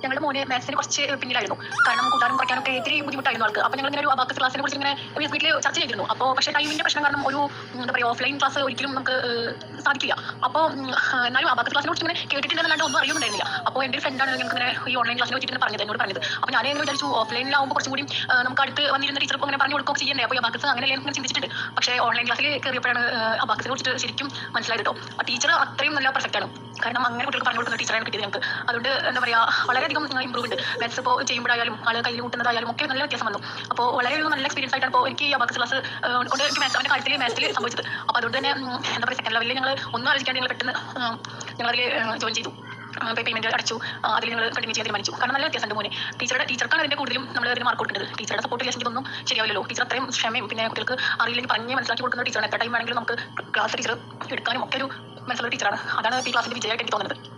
ഞങ്ങളുടെ മോന് മാത്സിന് കുറച്ച് പിന്നിലായിരുന്നു. കാരണം കൂട്ടാനും കുറയ്ക്കാനൊക്കെ ഇത്തിരി ബുദ്ധിമുട്ടായിരുന്നു ആൾക്ക്. അപ്പോൾ ഞങ്ങൾ ഇങ്ങനെ ഒരു അബാക്കസ് ക്ലാസിനെ കുറിച്ച് ഇങ്ങനെ വീട്ടിൽ ചർച്ച ചെയ്തിരുന്നു. അപ്പോൾ പക്ഷേ ടൈമിന്റെ പ്രശ്നം കാരണം ഒരു എന്താ പറയുക ഓഫ്ലൈൻ ക്ലാസ് ഒരിക്കലും നമുക്ക് സാധിക്കില്ല. അപ്പോൾ എന്നാലും അബാക്കസ് ക്ലാസിനെ കുറിച്ച് ഇങ്ങനെ കേട്ടിട്ടുണ്ടെന്നല്ലാണ്ട് ഒന്നും അറിയുന്നുണ്ടായിരുന്നില്ല. അപ്പോൾ എൻ്റെ ഫ്രണ്ടാണ് ഞങ്ങൾക്ക് ഇങ്ങനെ ഈ ഓൺലൈൻ ക്ലാസിനെ പറ്റിയിട്ട് എന്നോട് പറഞ്ഞത്. അപ്പോൾ ഞാൻ എങ്ങനെ വിചാരിച്ചു ഓഫ്ലൈനിലാവുമ്പോൾ കുറച്ചും കൂടി നമുക്ക് അടുത്ത് വന്നിരുന്ന ടീച്ചർ അങ്ങനെ പറഞ്ഞു കൊടുക്കുകയൊക്കെ ചെയ്യണ്ടേ. അപ്പോൾ അബാക്കസ് അങ്ങനെയല്ലേ ഇങ്ങനെ ചിന്തിച്ചിട്ടുണ്ട്. പക്ഷേ ഓൺലൈൻ ക്ലാസ്സിൽ കയറിയപ്പോഴാണ് അബാക്കസിനെ കുറിച്ചിട്ട് ശരിക്കും മനസ്സിലായത് കേട്ടോ. ആ ടീച്ചർ അത്രയും നല്ല പെർഫെക്റ്റ് ആണ്. കാരണം അങ്ങനെ കുട്ടികൾക്ക് പറഞ്ഞു കൊടുക്കുന്ന ടീച്ചറാണ് കിട്ടിയത് ഞങ്ങൾക്ക്. അതുകൊണ്ട് എന്താ പറയുക വളരെയധികം ഇമ്പ്രൂവ് ഉണ്ട്. മാത്സ് ഇപ്പോൾ ചെയ്യുമ്പോഴായാലും ആൾ കയ്യിൽ കൂട്ടുന്നതായാലും ഒക്കെ നല്ല വ്യത്യാസം വന്നു. അപ്പോൾ വളരെ ഒരു നല്ല എക്സ്പീരിയൻസ് ആയിട്ടാണ് ഇപ്പോൾ എനിക്ക് അബാക്കസ് ക്ലാസ് കൊണ്ട് എനിക്ക് മാത്സിൻ്റെ കാര്യത്തിൽ സംഭവിച്ചത്. അപ്പോൾ അതുകൊണ്ട് തന്നെ എന്താ പറയുക സെക്കൻഡ് ലെവലിൽ ഞങ്ങൾ ഒന്നും ആലോചിക്കാണ്ട് ഞങ്ങൾ പെട്ടെന്ന് ഞങ്ങളതിൽ ജോയിൻ ചെയ്തു. പേയ്മെന്റ് അടച്ചു. അതിൽ ഞങ്ങൾ കണ്ടിന്യൂ ചെയ്യാൻ തീരുമാനിച്ചു. കാരണം നല്ല വ്യത്യാസമുണ്ട് മോനെ. ടീച്ചർക്കാണ് അതിന്റെ കൂടുതലും നമ്മൾ അതിന് മാർക്ക് കൊടുക്കുന്നത്. ടീച്ചറുടെ സപ്പോർട്ട് ഇല്ലെങ്കിൽ ഇതൊന്നും ശരിയാവില്ലല്ലോ. ടീച്ചർ അത്രയും ക്ഷമയും പിന്നെ കുട്ടികൾക്ക് അറിയില്ലെങ്കിൽ പറഞ്ഞ് മനസ്സിലാക്കി കൊടുക്കുന്ന ടീച്ചറാണ്. എത്ര ടൈം വേണമെങ്കിലും നമുക്ക് ക്ലാസ് ടീച്ചർ എടുക്കാനും ഒക്കെ ഒരു മനസ്സിലുള്ള ടീച്ചറാണ്. അതാണ് ഈ ക്ലാസിന്റെ വിജയമായിട്ട് എനിക്ക് തോന്നുന്നത്.